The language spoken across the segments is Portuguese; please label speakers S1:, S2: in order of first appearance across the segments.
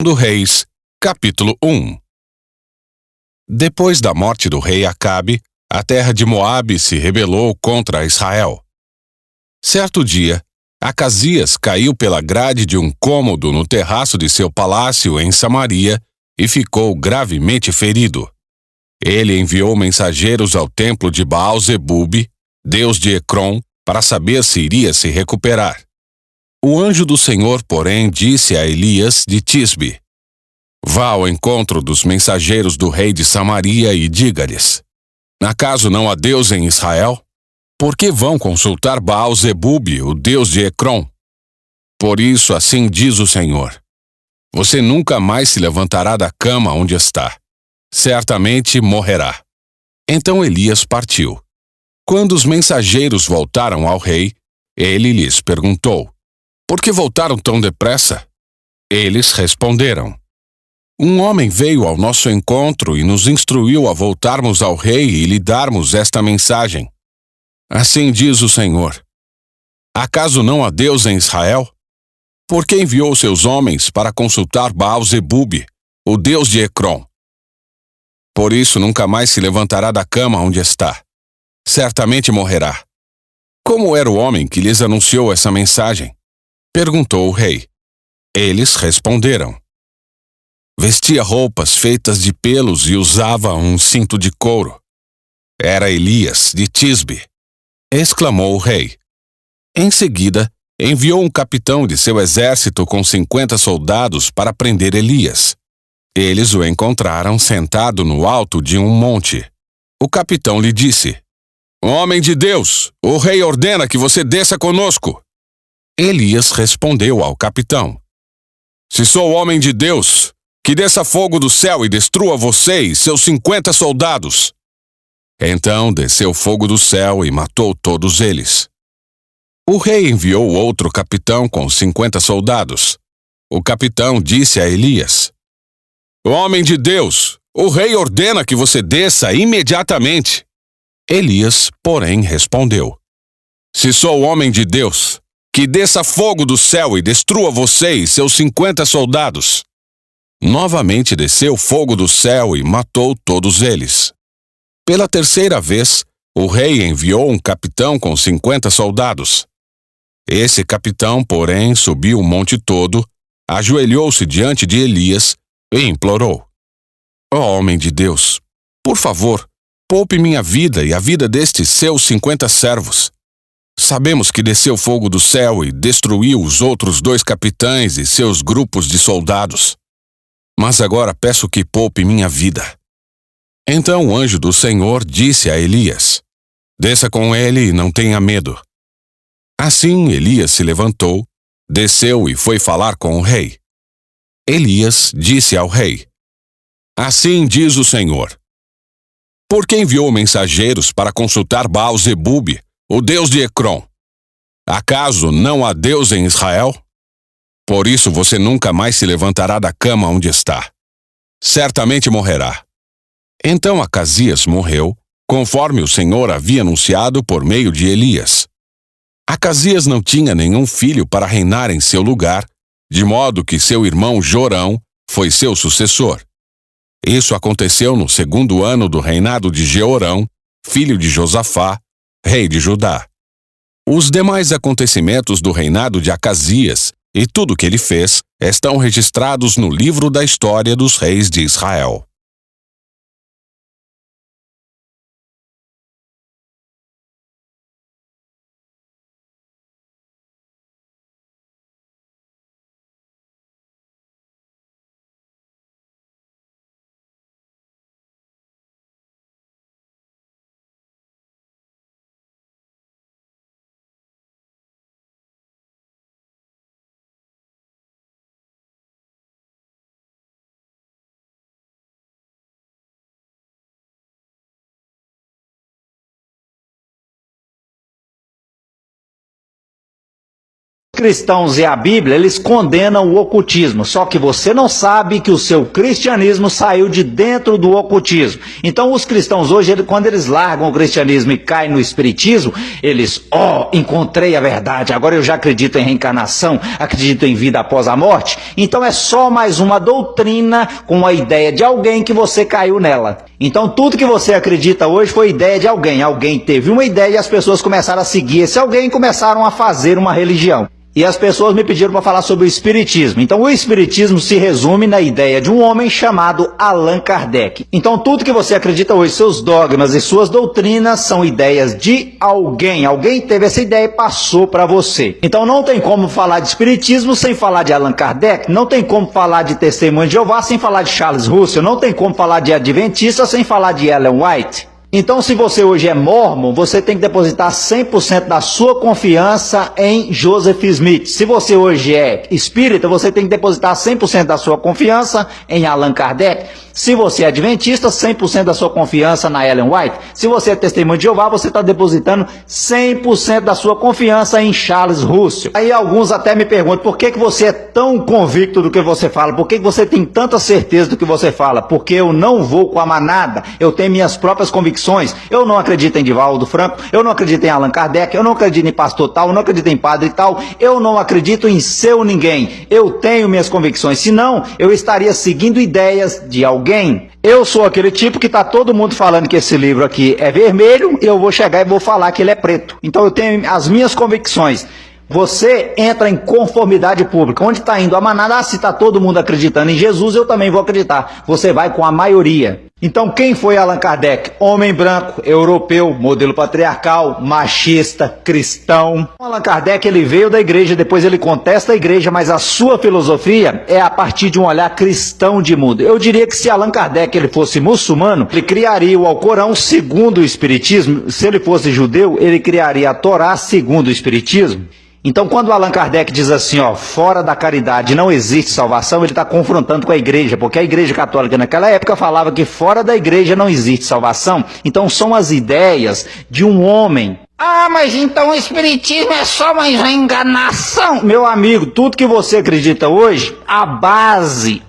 S1: do Reis, capítulo 1. Depois da morte do rei Acabe, a terra de Moabe se rebelou contra Israel. Certo dia, Acasias caiu pela grade de um cômodo no terraço de seu palácio em Samaria e ficou gravemente ferido. Ele enviou mensageiros ao templo de Baal-zebub, deus de Ecrom, para saber se iria se recuperar. O anjo do Senhor, porém, disse a Elias de Tisbe: Vá ao encontro dos mensageiros do rei de Samaria e diga-lhes: Acaso não há Deus em Israel? Por que vão consultar Baal-zebub, o deus de Ecrom? Por isso, assim diz o Senhor: Você nunca mais se levantará da cama onde está. Certamente morrerá. Então Elias partiu. Quando os mensageiros voltaram ao rei, ele lhes perguntou: Por que voltaram tão depressa? Eles responderam: Um homem veio ao nosso encontro e nos instruiu a voltarmos ao rei e lhe darmos esta mensagem. Assim diz o Senhor: Acaso não há Deus em Israel? Por que enviou seus homens para consultar Baal-zebub, o deus de Ecrom? Por isso nunca mais se levantará da cama onde está. Certamente morrerá. Como era o homem que lhes anunciou essa mensagem? Perguntou o rei. Eles responderam: Vestia roupas feitas de pelos e usava um cinto de couro. Era Elias de Tisbe. Exclamou o rei. Em seguida, enviou um capitão de seu exército com 50 soldados para prender Elias. Eles o encontraram sentado no alto de um monte. O capitão lhe disse: Homem de Deus, o rei ordena que você desça conosco. Elias respondeu ao capitão: Se sou homem de Deus, que desça fogo do céu e destrua você e seus 50 soldados. Então desceu fogo do céu e matou todos eles. O rei enviou outro capitão com 50 soldados. O capitão disse a Elias: Homem de Deus, o rei ordena que você desça imediatamente. Elias, porém, respondeu: Se sou homem de Deus, que desça fogo do céu e destrua você e seus 50 soldados. Novamente desceu fogo do céu e matou todos eles. Pela terceira vez, o rei enviou um capitão com 50 soldados. Esse capitão, porém, subiu o monte todo, ajoelhou-se diante de Elias e implorou: Ó homem de Deus, por favor, poupe minha vida e a vida destes seus 50 servos. Sabemos que desceu fogo do céu e destruiu os outros 2 capitães e seus grupos de soldados. Mas agora peço que poupe minha vida. Então o anjo do Senhor disse a Elias: Desça com ele e não tenha medo. Assim Elias se levantou, desceu e foi falar com o rei. Elias disse ao rei: Assim diz o Senhor: Por que enviou mensageiros para consultar Baal-zebub, o deus de Ecrom? Acaso não há Deus em Israel? Por isso você nunca mais se levantará da cama onde está. Certamente morrerá. Então Acasias morreu, conforme o Senhor havia anunciado por meio de Elias. Acasias não tinha nenhum filho para reinar em seu lugar, de modo que seu irmão Jorão foi seu sucessor. Isso aconteceu no 2º ano do reinado de Jeorão, filho de Josafá, rei de Judá. Os demais acontecimentos do reinado de Acasias e tudo o que ele fez estão registrados no livro da história dos reis de Israel.
S2: Cristãos e a Bíblia, eles condenam o ocultismo, só que você não sabe que o seu cristianismo saiu de dentro do ocultismo. Então os cristãos hoje, quando eles largam o cristianismo e caem no espiritismo, eles, encontrei a verdade, agora eu já acredito em reencarnação, acredito em vida após a morte. Então é só mais uma doutrina com a ideia de alguém que você caiu nela. Então tudo que você acredita hoje foi ideia de alguém. Alguém teve uma ideia e as pessoas começaram a seguir esse alguém e começaram a fazer uma religião. E as pessoas me pediram para falar sobre o espiritismo. Então o espiritismo se resume na ideia de um homem chamado Allan Kardec. Então tudo que você acredita hoje, seus dogmas e suas doutrinas são ideias de alguém. Alguém teve essa ideia e passou para você. Então não tem como falar de espiritismo sem falar de Allan Kardec. Não tem como falar de Testemunho de Jeová sem falar de Charles Russell. Não tem como falar de Adventista sem falar de Ellen White. Então, se você hoje é mórmon, você tem que depositar 100% da sua confiança em Joseph Smith. Se você hoje é espírita, você tem que depositar 100% da sua confiança em Allan Kardec. Se você é adventista, 100% da sua confiança na Ellen White. Se você é testemunho de Jeová, você está depositando 100% da sua confiança em Charles Russell. Aí alguns até me perguntam, por que você é tão convicto do que você fala? Por que você tem tanta certeza do que você fala? Porque eu não vou com a manada, eu tenho minhas próprias convicções. Eu não acredito em Divaldo Franco, eu não acredito em Allan Kardec, eu não acredito em pastor tal, eu não acredito em padre tal, eu não acredito em seu ninguém. Eu tenho minhas convicções, senão eu estaria seguindo ideias de alguém. Eu sou aquele tipo que está todo mundo falando que esse livro aqui é vermelho e eu vou chegar e vou falar que ele é preto. Então eu tenho as minhas convicções. Você entra em conformidade pública. Onde está indo a manada? Se está todo mundo acreditando em Jesus, eu também vou acreditar. Você vai com a maioria. Então quem foi Allan Kardec? Homem branco, europeu, modelo patriarcal, machista, cristão. Allan Kardec ele veio da igreja, depois ele contesta a igreja, mas a sua filosofia é a partir de um olhar cristão de mundo. Eu diria que se Allan Kardec ele fosse muçulmano, ele criaria o Alcorão segundo o Espiritismo. Se ele fosse judeu, ele criaria a Torá segundo o Espiritismo. Então, quando Allan Kardec diz assim, fora da caridade não existe salvação, ele está confrontando com a igreja, porque a igreja católica naquela época falava que fora da igreja não existe salvação. Então, são as ideias de um homem. Ah, mas então o espiritismo é só mais uma enganação. Meu amigo, tudo que você acredita hoje, a base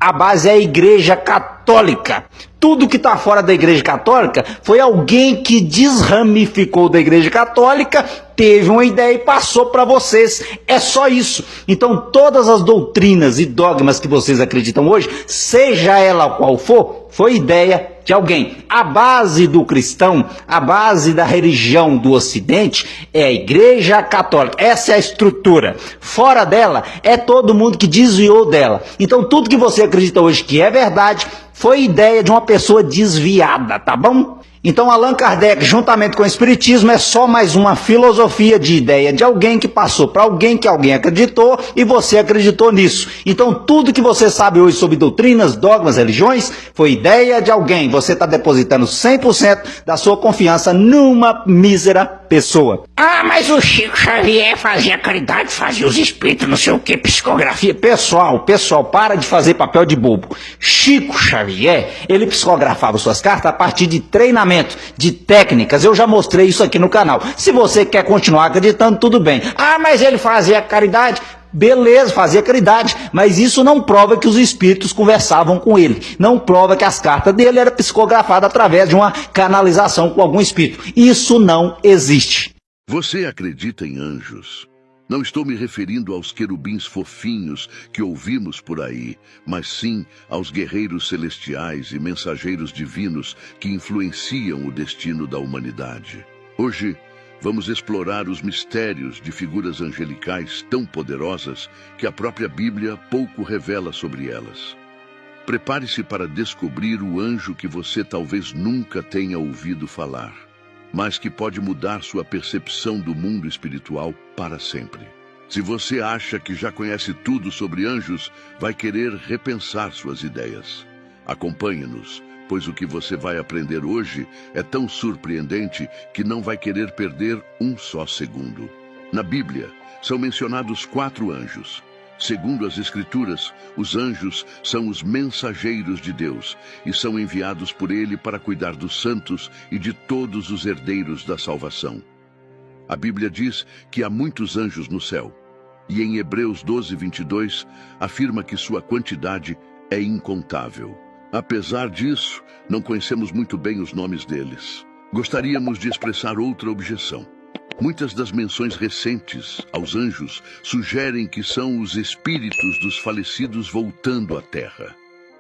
S2: é a igreja católica. Tudo que está fora da igreja católica foi alguém que desramificou da igreja católica, teve uma ideia e passou para vocês. É só isso. Então todas as doutrinas e dogmas que vocês acreditam hoje, seja ela qual for, foi ideia de alguém. A base do cristão, a base da religião do Ocidente é a igreja católica. Essa é a estrutura. Fora dela é todo mundo que desviou dela. Então tudo que você acredita hoje que é verdade, foi ideia de uma pessoa desviada, tá bom? Então Allan Kardec, juntamente com o Espiritismo, é só mais uma filosofia de ideia de alguém que passou para alguém que alguém acreditou e você acreditou nisso. Então tudo que você sabe hoje sobre doutrinas, dogmas, religiões, foi ideia de alguém. Você está depositando 100% da sua confiança numa mísera pessoa. Ah, mas o Chico Xavier fazia caridade, fazia os espíritos, não sei o que, psicografia. Pessoal, para de fazer papel de bobo. Chico Xavier, ele psicografava suas cartas a partir de treinamento, de técnicas. Eu já mostrei isso aqui no canal. Se você quer continuar acreditando, tudo bem. Ah, mas ele fazia caridade. Beleza, fazia caridade, mas isso não prova que os espíritos conversavam com ele. Não prova que as cartas dele eram psicografadas através de uma canalização com algum espírito. Isso não existe.
S3: Você acredita em anjos? Não estou me referindo aos querubins fofinhos que ouvimos por aí, mas sim aos guerreiros celestiais e mensageiros divinos que influenciam o destino da humanidade. Hoje, vamos explorar os mistérios de figuras angelicais tão poderosas que a própria Bíblia pouco revela sobre elas. Prepare-se para descobrir o anjo que você talvez nunca tenha ouvido falar, mas que pode mudar sua percepção do mundo espiritual para sempre. Se você acha que já conhece tudo sobre anjos, vai querer repensar suas ideias. Acompanhe-nos, pois o que você vai aprender hoje é tão surpreendente que não vai querer perder um só segundo. Na Bíblia, são mencionados 4 anjos. Segundo as Escrituras, os anjos são os mensageiros de Deus e são enviados por Ele para cuidar dos santos e de todos os herdeiros da salvação. A Bíblia diz que há muitos anjos no céu. e em Hebreus 12:22 afirma que sua quantidade é incontável. Apesar disso, não conhecemos muito bem os nomes deles. Gostaríamos de expressar outra objeção. Muitas das menções recentes aos anjos sugerem que são os espíritos dos falecidos voltando à Terra.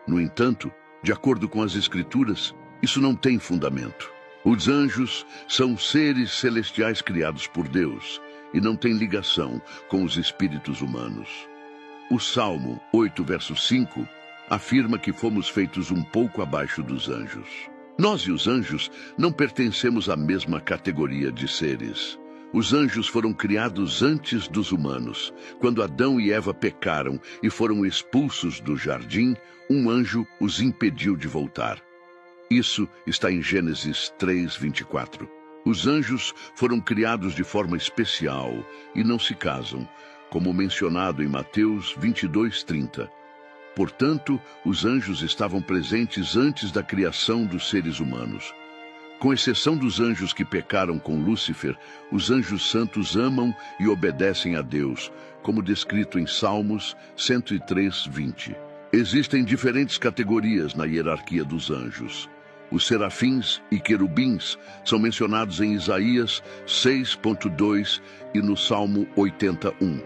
S3: No entanto, de acordo com as Escrituras, isso não tem fundamento. Os anjos são seres celestiais criados por Deus e não têm ligação com os espíritos humanos. O Salmo 8, verso 5, afirma que fomos feitos um pouco abaixo dos anjos. Nós e os anjos não pertencemos à mesma categoria de seres. Os anjos foram criados antes dos humanos. Quando Adão e Eva pecaram e foram expulsos do jardim, um anjo os impediu de voltar. Isso está em Gênesis 3:24. Os anjos foram criados de forma especial e não se casam, como mencionado em Mateus 22:30. Portanto, os anjos estavam presentes antes da criação dos seres humanos. Com exceção dos anjos que pecaram com Lúcifer, os anjos santos amam e obedecem a Deus, como descrito em Salmos 103:20. Existem diferentes categorias na hierarquia dos anjos. Os serafins e querubins são mencionados em Isaías 6:2 e no Salmo 81.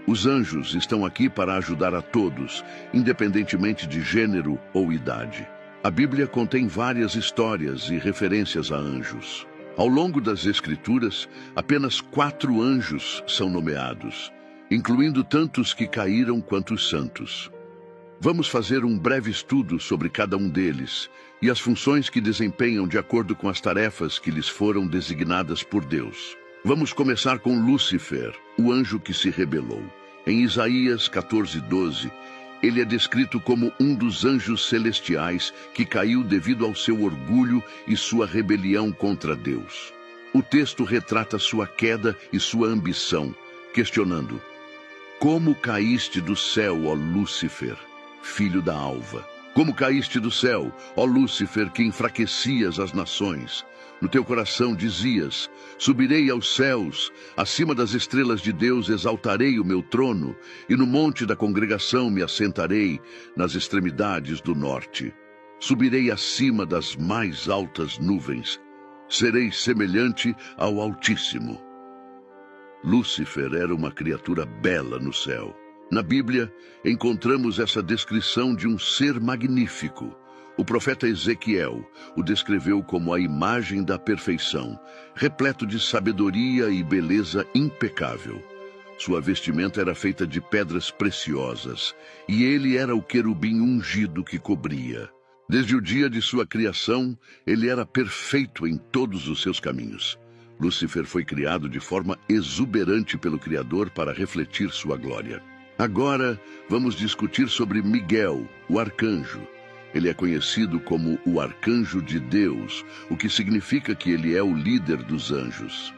S3: Os anjos estão aqui para ajudar a todos, independentemente de gênero ou idade. A Bíblia contém várias histórias e referências a anjos. Ao longo das Escrituras, apenas 4 anjos são nomeados, incluindo tantos que caíram quanto os santos. Vamos fazer um breve estudo sobre cada um deles e as funções que desempenham de acordo com as tarefas que lhes foram designadas por Deus. Vamos começar com Lúcifer, o anjo que se rebelou. Em Isaías 14:12, ele é descrito como um dos anjos celestiais que caiu devido ao seu orgulho e sua rebelião contra Deus. O texto retrata sua queda e sua ambição, questionando: como caíste do céu, ó Lúcifer, filho da alva? Como caíste do céu, ó Lúcifer, que enfraquecias as nações? No teu coração dizias: subirei aos céus, acima das estrelas de Deus exaltarei o meu trono, e no monte da congregação me assentarei, nas extremidades do norte. Subirei acima das mais altas nuvens, serei semelhante ao Altíssimo. Lúcifer era uma criatura bela no céu. Na Bíblia, encontramos essa descrição de um ser magnífico. O profeta Ezequiel o descreveu como a imagem da perfeição, repleto de sabedoria e beleza impecável. Sua vestimenta era feita de pedras preciosas, e ele era o querubim ungido que cobria. Desde o dia de sua criação, ele era perfeito em todos os seus caminhos. Lúcifer foi criado de forma exuberante pelo Criador para refletir sua glória. Agora, vamos discutir sobre Miguel, o arcanjo. Ele é conhecido como o arcanjo de Deus, o que significa que ele é o líder dos anjos.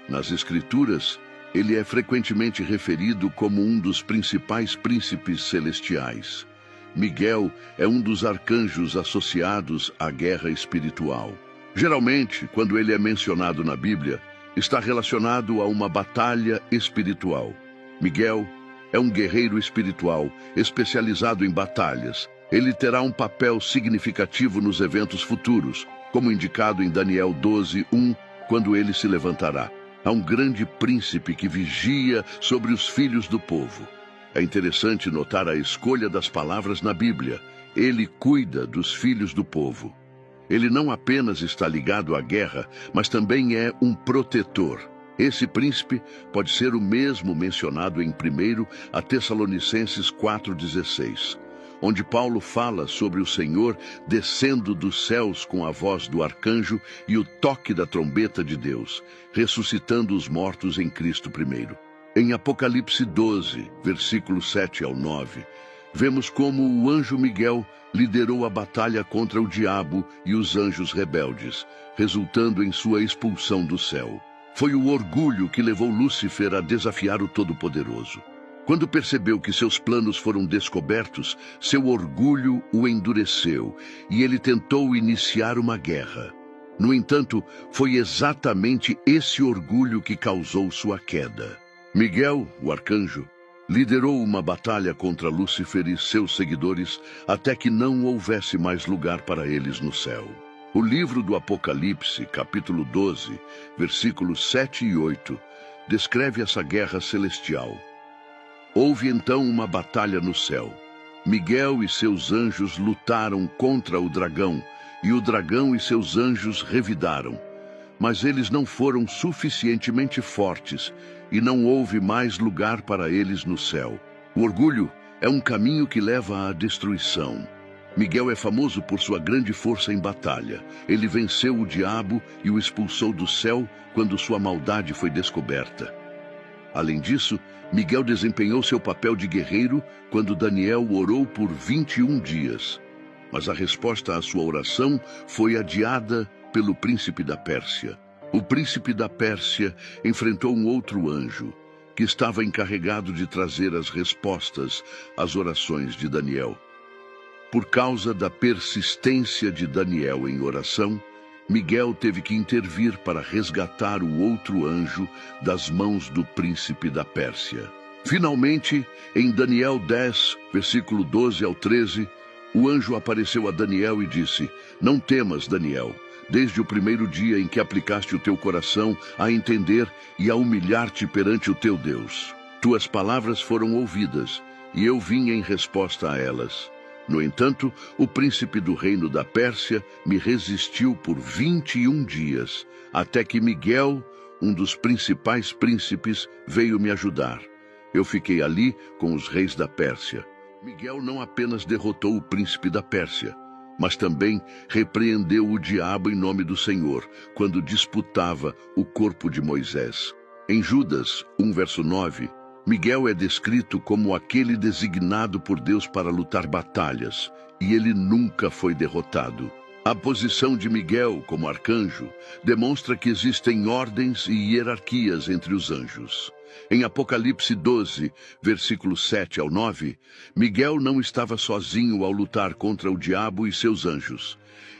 S3: Nas Escrituras, ele é frequentemente referido como um dos principais príncipes celestiais. Miguel é um dos arcanjos associados à guerra espiritual. Geralmente, quando ele é mencionado na Bíblia, está relacionado a uma batalha espiritual. Miguel é um guerreiro espiritual, especializado em batalhas. Ele terá um papel significativo nos eventos futuros, como indicado em Daniel 12:1, quando ele se levantará. Há um grande príncipe que vigia sobre os filhos do povo. É interessante notar a escolha das palavras na Bíblia. Ele cuida dos filhos do povo. Ele não apenas está ligado à guerra, mas também é um protetor. Esse príncipe pode ser o mesmo mencionado em 1 Tessalonicenses 4:16, onde Paulo fala sobre o Senhor descendo dos céus com a voz do arcanjo e o toque da trombeta de Deus, ressuscitando os mortos em Cristo primeiro. Em Apocalipse 12, versículos 7 ao 9, vemos como o anjo Miguel liderou a batalha contra o diabo e os anjos rebeldes, resultando em sua expulsão do céu. Foi o orgulho que levou Lúcifer a desafiar o Todo-Poderoso. Quando percebeu que seus planos foram descobertos, seu orgulho o endureceu e ele tentou iniciar uma guerra. No entanto, foi exatamente esse orgulho que causou sua queda. Miguel, o arcanjo, liderou uma batalha contra Lúcifer e seus seguidores até que não houvesse mais lugar para eles no céu. O livro do Apocalipse, capítulo 12, versículos 7 e 8, descreve essa guerra celestial. Houve então uma batalha no céu. Miguel e seus anjos lutaram contra o dragão, e o dragão e seus anjos revidaram. Mas eles não foram suficientemente fortes, e não houve mais lugar para eles no céu. O orgulho é um caminho que leva à destruição. Miguel é famoso por sua grande força em batalha. Ele venceu o diabo e o expulsou do céu quando sua maldade foi descoberta. Além disso, Miguel desempenhou seu papel de guerreiro quando Daniel orou por 21 dias. Mas a resposta à sua oração foi adiada pelo príncipe da Pérsia. O príncipe da Pérsia enfrentou um outro anjo, que estava encarregado de trazer as respostas às orações de Daniel. Por causa da persistência de Daniel em oração, Miguel teve que intervir para resgatar o outro anjo das mãos do príncipe da Pérsia. Finalmente, em Daniel 10, versículo 12 ao 13, o anjo apareceu a Daniel e disse: Não temas, Daniel, desde o primeiro dia em que aplicaste o teu coração a entender e a humilhar-te perante o teu Deus. Tuas palavras foram ouvidas, e eu vim em resposta a elas. No entanto, o príncipe do reino da Pérsia me resistiu por 21 dias, até que Miguel, um dos principais príncipes, veio me ajudar. Eu fiquei ali com os reis da Pérsia. Miguel não apenas derrotou o príncipe da Pérsia, mas também repreendeu o diabo em nome do Senhor, quando disputava o corpo de Moisés. Em Judas 1, verso 9, Miguel é descrito como aquele designado por Deus para lutar batalhas, e ele nunca foi derrotado. A posição de Miguel como arcanjo demonstra que existem ordens e hierarquias entre os anjos. Em Apocalipse 12, versículos 7 ao 9, Miguel não estava sozinho ao lutar contra o diabo e seus anjos.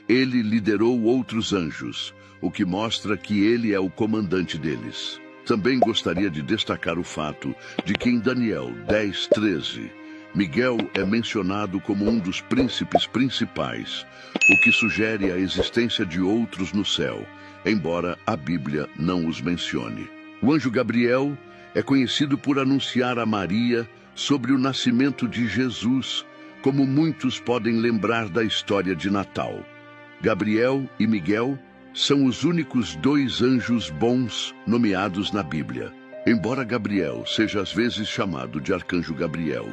S3: Ele liderou outros anjos, o que mostra que ele é o comandante deles. Também gostaria de destacar o fato de que em Daniel 10, 13, Miguel é mencionado como um dos príncipes principais, o que sugere a existência de outros no céu, embora a Bíblia não os mencione. O anjo Gabriel é conhecido por anunciar a Maria sobre o nascimento de Jesus, como muitos podem lembrar da história de Natal. Gabriel e Miguel são os únicos dois anjos bons nomeados na Bíblia. Embora Gabriel seja às vezes chamado de Arcanjo Gabriel,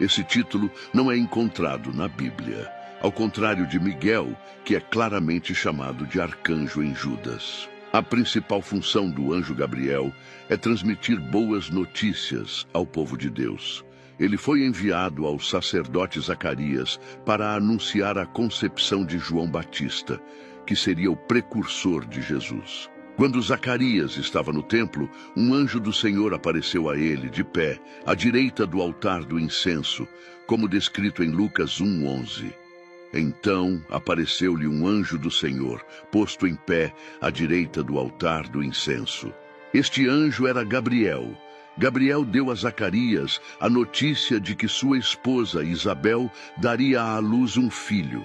S3: esse título não é encontrado na Bíblia, ao contrário de Miguel, que é claramente chamado de arcanjo em Judas. A principal função do anjo Gabriel é transmitir boas notícias ao povo de Deus. Ele foi enviado ao sacerdote Zacarias para anunciar a concepção de João Batista, que seria o precursor de Jesus. Quando Zacarias estava no templo, um anjo do Senhor apareceu a ele, de pé, à direita do altar do incenso, como descrito em Lucas 1:11. Então apareceu-lhe um anjo do Senhor, posto em pé à direita do altar do incenso. Este anjo era Gabriel. Gabriel deu a Zacarias a notícia de que sua esposa Isabel daria à luz um filho.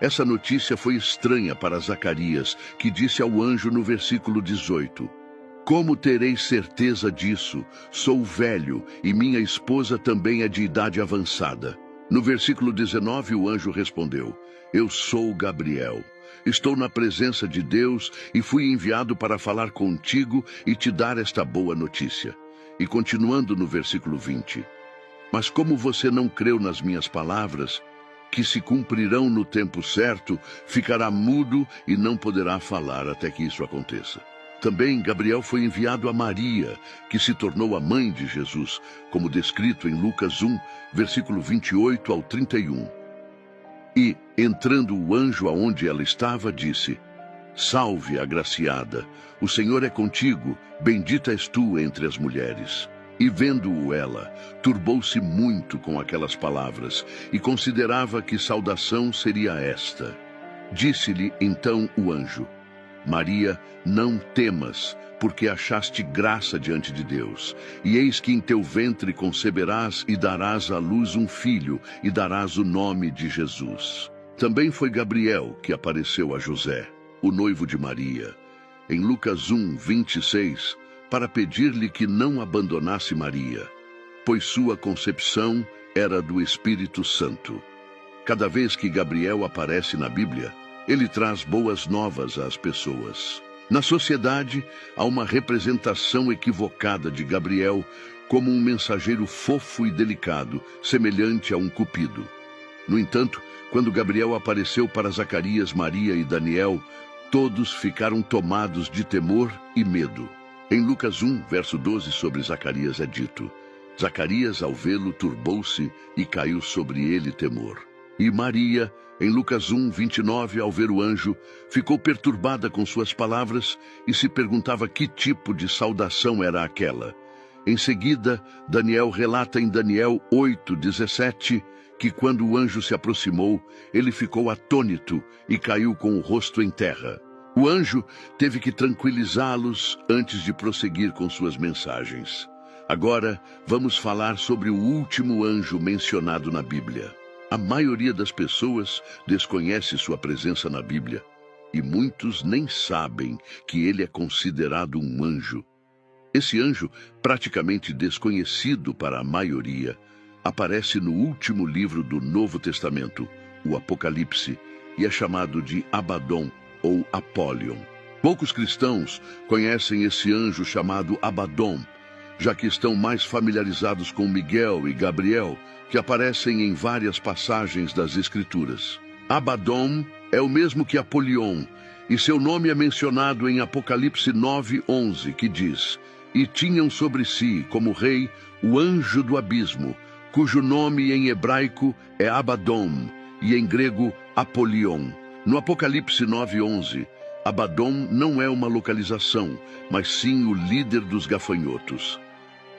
S3: Essa notícia foi estranha para Zacarias, que disse ao anjo no versículo 18: Como terei certeza disso? Sou velho e minha esposa também é de idade avançada. No versículo 19, o anjo respondeu: Eu sou Gabriel. Estou na presença de Deus e fui enviado para falar contigo e te dar esta boa notícia. E continuando no versículo 20: Mas como você não creu nas minhas palavras, que se cumprirão no tempo certo, ficará mudo e não poderá falar até que isso aconteça. Também Gabriel foi enviado a Maria, que se tornou a mãe de Jesus, como descrito em Lucas 1, versículo 28 ao 31. E, entrando o anjo aonde ela estava, disse: Salve, agraciada, o Senhor é contigo, bendita és tu entre as mulheres. E vendo-o ela, turbou-se muito com aquelas palavras, e considerava que saudação seria esta. Disse-lhe então o anjo: Maria, não temas, porque achaste graça diante de Deus. E eis que em teu ventre conceberás e darás à luz um filho, e darás o nome de Jesus. Também foi Gabriel que apareceu a José, o noivo de Maria, em Lucas 1, 26, para pedir-lhe que não abandonasse Maria, pois sua concepção era do Espírito Santo. Cada vez que Gabriel aparece na Bíblia, ele traz boas novas às pessoas. Na sociedade, há uma representação equivocada de Gabriel como um mensageiro fofo e delicado, semelhante a um cupido. No entanto, quando Gabriel apareceu para Zacarias, Maria e Daniel, todos ficaram tomados de temor e medo. Em Lucas 1, verso 12, sobre Zacarias é dito: Zacarias, ao vê-lo, turbou-se e caiu sobre ele temor. E Maria, em Lucas 1, 29, ao ver o anjo, ficou perturbada com suas palavras e se perguntava que tipo de saudação era aquela. Em seguida, Daniel relata em Daniel 8, 17, que quando o anjo se aproximou, ele ficou atônito e caiu com o rosto em terra. O anjo teve que tranquilizá-los antes de prosseguir com suas mensagens. Agora, vamos falar sobre o último anjo mencionado na Bíblia. A maioria das pessoas desconhece sua presença na Bíblia, e muitos nem sabem que ele é considerado um anjo. Esse anjo, praticamente desconhecido para a maioria, aparece no último livro do Novo Testamento, o Apocalipse, e é chamado de Abaddon ou Apollyon. Poucos cristãos conhecem esse anjo chamado Abaddon, já que estão mais familiarizados com Miguel e Gabriel, que aparecem em várias passagens das Escrituras. Abaddon é o mesmo que Apollyon, e seu nome é mencionado em Apocalipse 9:11, que diz: E tinham sobre si, como rei, o anjo do abismo, cujo nome em hebraico é Abaddon, e em grego Apollyon. No Apocalipse 9:11, Abaddon não é uma localização, mas sim o líder dos gafanhotos.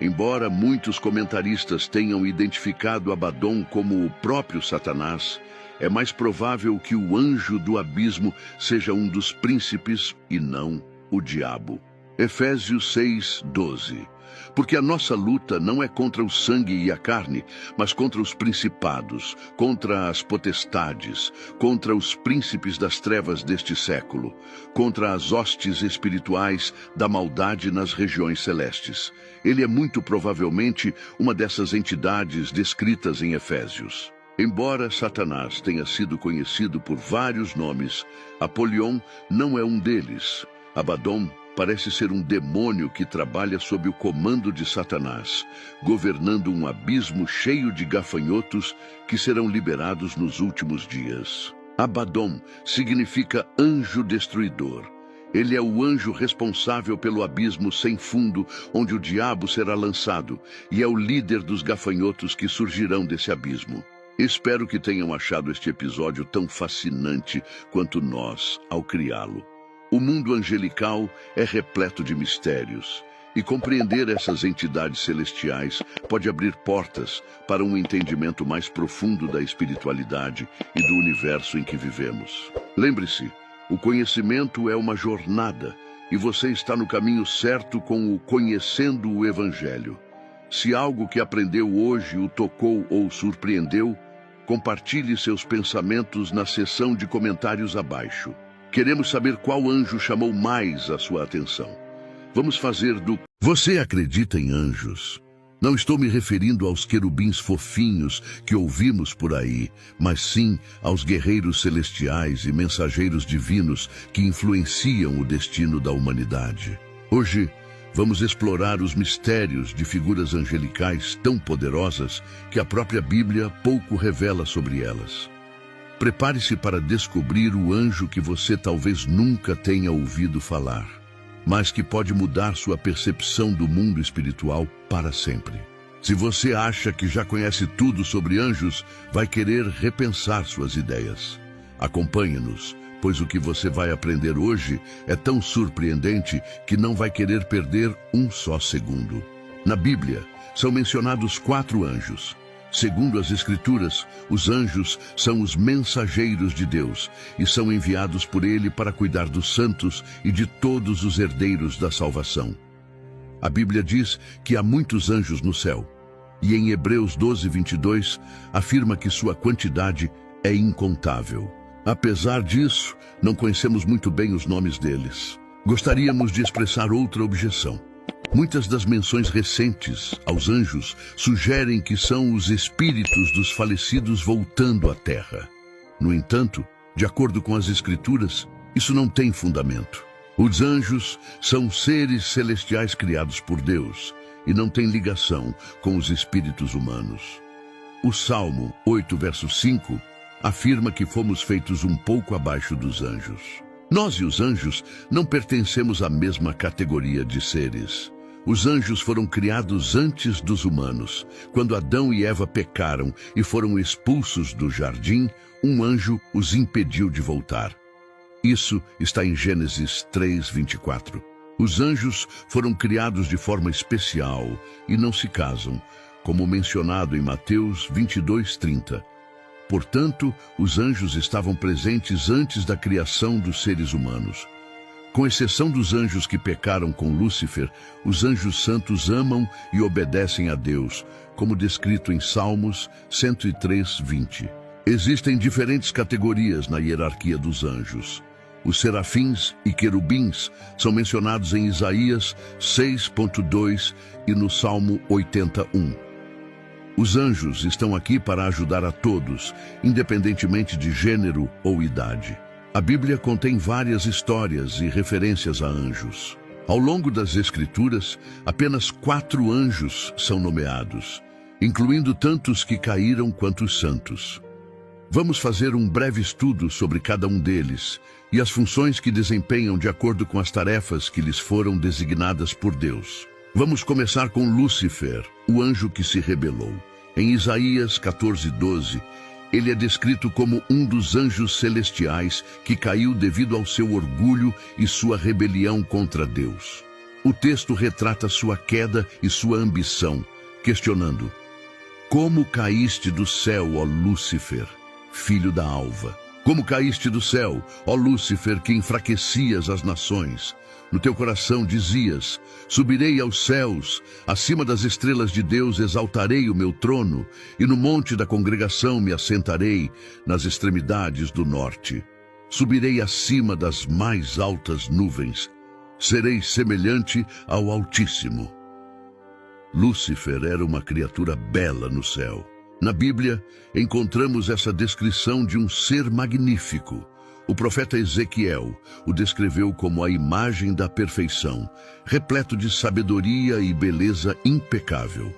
S3: Embora muitos comentaristas tenham identificado Abaddon como o próprio Satanás, é mais provável que o anjo do abismo seja um dos príncipes e não o diabo. Efésios 6:12. Porque a nossa luta não é contra o sangue e a carne, mas contra os principados, contra as potestades, contra os príncipes das trevas deste século, contra as hostes espirituais da maldade nas regiões celestes. Ele é muito provavelmente uma dessas entidades descritas em Efésios. Embora Satanás tenha sido conhecido por vários nomes, Apollyon não é um deles. Abaddon parece ser um demônio que trabalha sob o comando de Satanás, governando um abismo cheio de gafanhotos que serão liberados nos últimos dias. Abaddon significa anjo destruidor. Ele é o anjo responsável pelo abismo sem fundo, onde o diabo será lançado, e é o líder dos gafanhotos que surgirão desse abismo. Espero que tenham achado este episódio tão fascinante quanto nós ao criá-lo. O mundo angelical é repleto de mistérios, e compreender essas entidades celestiais pode abrir portas para um entendimento mais profundo da espiritualidade e do universo em que vivemos. Lembre-se, o conhecimento é uma jornada, e você está no caminho certo com o Conhecendo o Evangelho. Se algo que aprendeu hoje o tocou ou surpreendeu, compartilhe seus pensamentos na seção de comentários abaixo. Queremos saber qual anjo chamou mais a sua atenção. Vamos fazer do... Você acredita em anjos? Não estou me referindo aos querubins fofinhos que ouvimos por aí, mas sim aos guerreiros celestiais e mensageiros divinos que influenciam o destino da humanidade. Hoje, vamos explorar os mistérios de figuras angelicais tão poderosas que a própria Bíblia pouco revela sobre elas. Prepare-se para descobrir o anjo que você talvez nunca tenha ouvido falar, mas que pode mudar sua percepção do mundo espiritual para sempre. Se você acha que já conhece tudo sobre anjos, vai querer repensar suas ideias. Acompanhe-nos, pois o que você vai aprender hoje é tão surpreendente que não vai querer perder um só segundo. Na Bíblia, são mencionados 4 anjos. Segundo as Escrituras, os anjos são os mensageiros de Deus e são enviados por Ele para cuidar dos santos e de todos os herdeiros da salvação. A Bíblia diz que há muitos anjos no céu, e em Hebreus 12:22 afirma que sua quantidade é incontável. Apesar disso, não conhecemos muito bem os nomes deles. Gostaríamos de expressar outra objeção. Muitas das menções recentes aos anjos sugerem que são os espíritos dos falecidos voltando à Terra. No entanto, de acordo com as Escrituras, isso não tem fundamento. Os anjos são seres celestiais criados por Deus e não têm ligação com os espíritos humanos. O Salmo 8, verso 5, afirma que fomos feitos um pouco abaixo dos anjos. Nós e os anjos não pertencemos à mesma categoria de seres. Os anjos foram criados antes dos humanos. Quando Adão e Eva pecaram e foram expulsos do jardim, um anjo os impediu de voltar. Isso está em Gênesis 3:24. Os anjos foram criados de forma especial e não se casam, como mencionado em Mateus 22:30. Portanto, os anjos estavam presentes antes da criação dos seres humanos. Com exceção dos anjos que pecaram com Lúcifer, os anjos santos amam e obedecem a Deus, como descrito em Salmos 103:20. Existem diferentes categorias na hierarquia dos anjos. Os serafins e querubins são mencionados em Isaías 6:2 e no Salmo 81. Os anjos estão aqui para ajudar a todos, independentemente de gênero ou idade. A Bíblia contém várias histórias e referências a anjos. Ao longo das Escrituras, apenas 4 anjos são nomeados, incluindo tantos que caíram quanto os santos. Vamos fazer um breve estudo sobre cada um deles e as funções que desempenham de acordo com as tarefas que lhes foram designadas por Deus. Vamos começar com Lúcifer, o anjo que se rebelou. Em Isaías 14:12, ele é descrito como um dos anjos celestiais que caiu devido ao seu orgulho e sua rebelião contra Deus. O texto retrata sua queda e sua ambição, questionando: como caíste do céu, ó Lúcifer, filho da alva? Como caíste do céu, ó Lúcifer, que enfraquecias as nações? No teu coração dizias: subirei aos céus, acima das estrelas de Deus exaltarei o meu trono, e no monte da congregação me assentarei, nas extremidades do norte. Subirei acima das mais altas nuvens, serei semelhante ao Altíssimo. Lúcifer era uma criatura bela no céu. Na Bíblia, encontramos essa descrição de um ser magnífico. O profeta Ezequiel o descreveu como a imagem da perfeição, repleto de sabedoria e beleza impecável.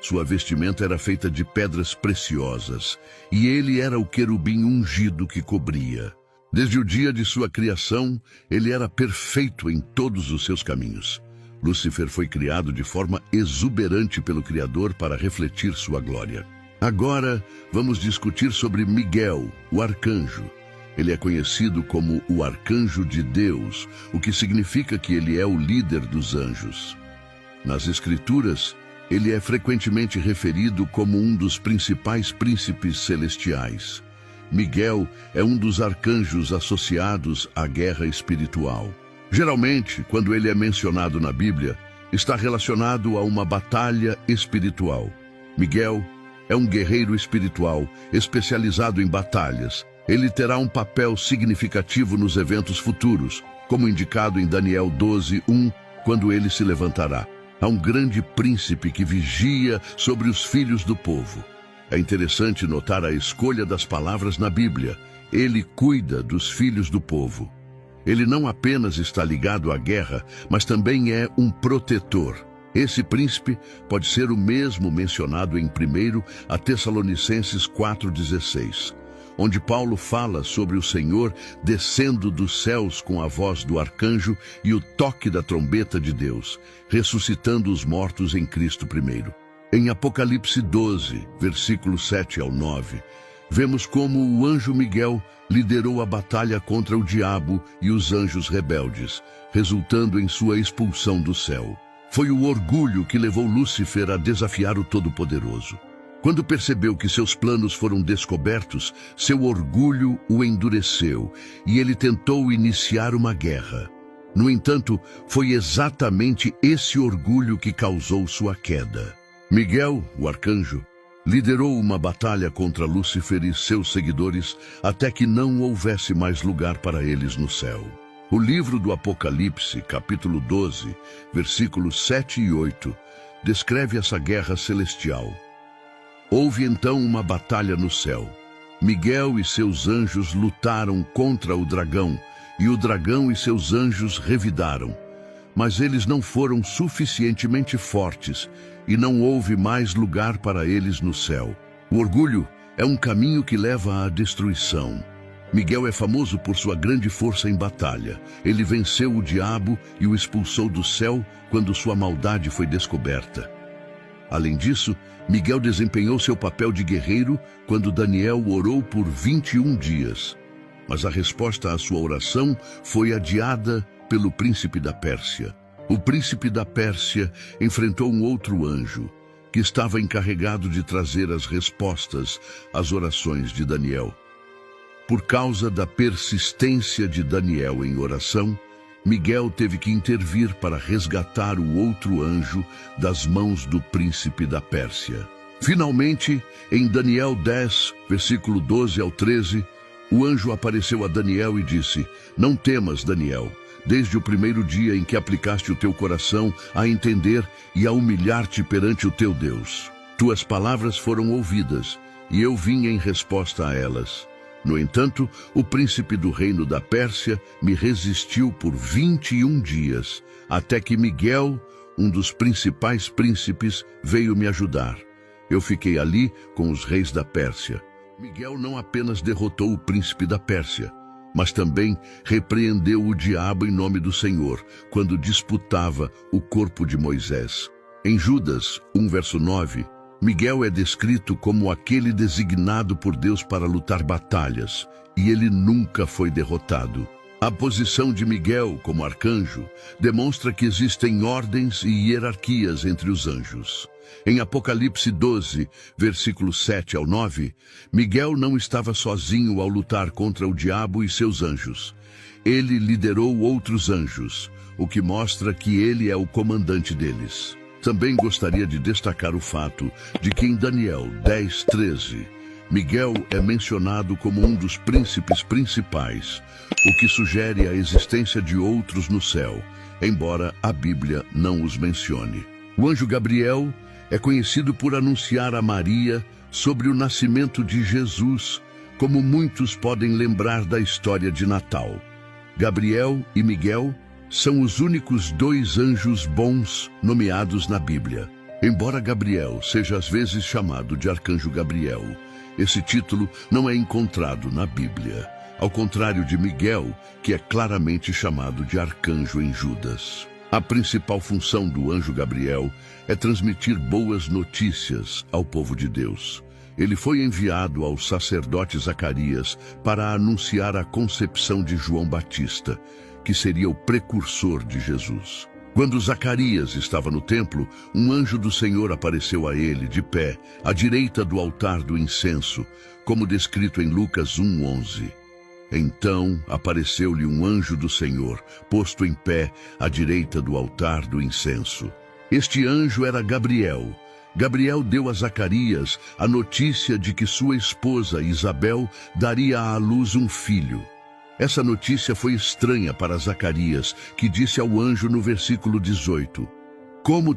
S3: Sua vestimenta era feita de pedras preciosas, e ele era o querubim ungido que cobria. Desde o dia de sua criação, ele era perfeito em todos os seus caminhos. Lúcifer foi criado de forma exuberante pelo Criador para refletir sua glória. Agora, vamos discutir sobre Miguel, o arcanjo. Ele é conhecido como o arcanjo de Deus, o que significa que ele é o líder dos anjos. Nas Escrituras, ele é frequentemente referido como um dos principais príncipes celestiais. Miguel é um dos arcanjos associados à guerra espiritual. Geralmente, quando ele é mencionado na Bíblia, está relacionado a uma batalha espiritual. Miguel é um guerreiro espiritual especializado em batalhas. Ele terá um papel significativo nos eventos futuros, como indicado em Daniel 12:1, quando ele se levantará. Há um grande príncipe que vigia sobre os filhos do povo. É interessante notar a escolha das palavras na Bíblia. Ele cuida dos filhos do povo. Ele não apenas está ligado à guerra, mas também é um protetor. Esse príncipe pode ser o mesmo mencionado em 1 Tessalonicenses 4:16, onde Paulo fala sobre o Senhor descendo dos céus com a voz do arcanjo e o toque da trombeta de Deus, ressuscitando os mortos em Cristo primeiro. Em Apocalipse 12, versículos 7 ao 9, vemos como o anjo Miguel liderou a batalha contra o diabo e os anjos rebeldes, resultando em sua expulsão do céu. Foi o orgulho que levou Lúcifer a desafiar o Todo-Poderoso. Quando percebeu que seus planos foram descobertos, seu orgulho o endureceu e ele tentou iniciar uma guerra. No entanto, foi exatamente esse orgulho que causou sua queda. Miguel, o arcanjo, liderou uma batalha contra Lúcifer e seus seguidores até que não houvesse mais lugar para eles no céu. O livro do Apocalipse, capítulo 12, versículos 7 e 8, descreve essa guerra celestial. Houve então uma batalha no céu. Miguel e seus anjos lutaram contra o dragão, e o dragão e seus anjos revidaram. Mas eles não foram suficientemente fortes, e não houve mais lugar para eles no céu. O orgulho é um caminho que leva à destruição. Miguel é famoso por sua grande força em batalha. Ele venceu o diabo e o expulsou do céu quando sua maldade foi descoberta. Além disso, Miguel desempenhou seu papel de guerreiro quando Daniel orou por 21 dias. Mas a resposta à sua oração foi adiada pelo príncipe da Pérsia. O príncipe da Pérsia enfrentou um outro anjo, que estava encarregado de trazer as respostas às orações de Daniel. Por causa da persistência de Daniel em oração, Miguel teve que intervir para resgatar o outro anjo das mãos do príncipe da Pérsia. Finalmente, em Daniel 10, versículo 12 ao 13, o anjo apareceu a Daniel e disse: "Não temas, Daniel, desde o primeiro dia em que aplicaste o teu coração a entender e a humilhar-te perante o teu Deus. Tuas palavras foram ouvidas, e eu vim em resposta a elas. No entanto, o príncipe do reino da Pérsia me resistiu por 21 dias, até que Miguel, um dos principais príncipes, veio me ajudar. Eu fiquei ali com os reis da Pérsia. Miguel não apenas derrotou o príncipe da Pérsia, mas também repreendeu o diabo em nome do Senhor, quando disputava o corpo de Moisés. Em Judas 1, verso 9, Miguel é descrito como aquele designado por Deus para lutar batalhas, e ele nunca foi derrotado. A posição de Miguel como arcanjo demonstra que existem ordens e hierarquias entre os anjos. Em Apocalipse 12, versículos 7 ao 9, Miguel não estava sozinho ao lutar contra o diabo e seus anjos. Ele liderou outros anjos, o que mostra que ele é o comandante deles. Também gostaria de destacar o fato de que em Daniel 10, 13, Miguel é mencionado como um dos príncipes principais, o que sugere a existência de outros no céu, embora a Bíblia não os mencione. O anjo Gabriel é conhecido por anunciar a Maria sobre o nascimento de Jesus, como muitos podem lembrar da história de Natal. Gabriel e Miguel são os únicos dois anjos bons nomeados na Bíblia. Embora Gabriel seja às vezes chamado de Arcanjo Gabriel, esse título não é encontrado na Bíblia, ao contrário de Miguel, que é claramente chamado de arcanjo em Judas. A principal função do anjo Gabriel é transmitir boas notícias ao povo de Deus. Ele foi enviado ao sacerdote Zacarias para anunciar a concepção de João Batista, que seria o precursor de Jesus. Quando Zacarias estava no templo, um anjo do Senhor apareceu a ele, de pé, à direita do altar do incenso, como descrito em Lucas 1:11. Então apareceu-lhe um anjo do Senhor, posto em pé à direita do altar do incenso. Este anjo era Gabriel. Gabriel deu a Zacarias a notícia de que sua esposa Isabel daria à luz um filho. Essa notícia foi estranha para Zacarias, que disse ao anjo no versículo 18: "Como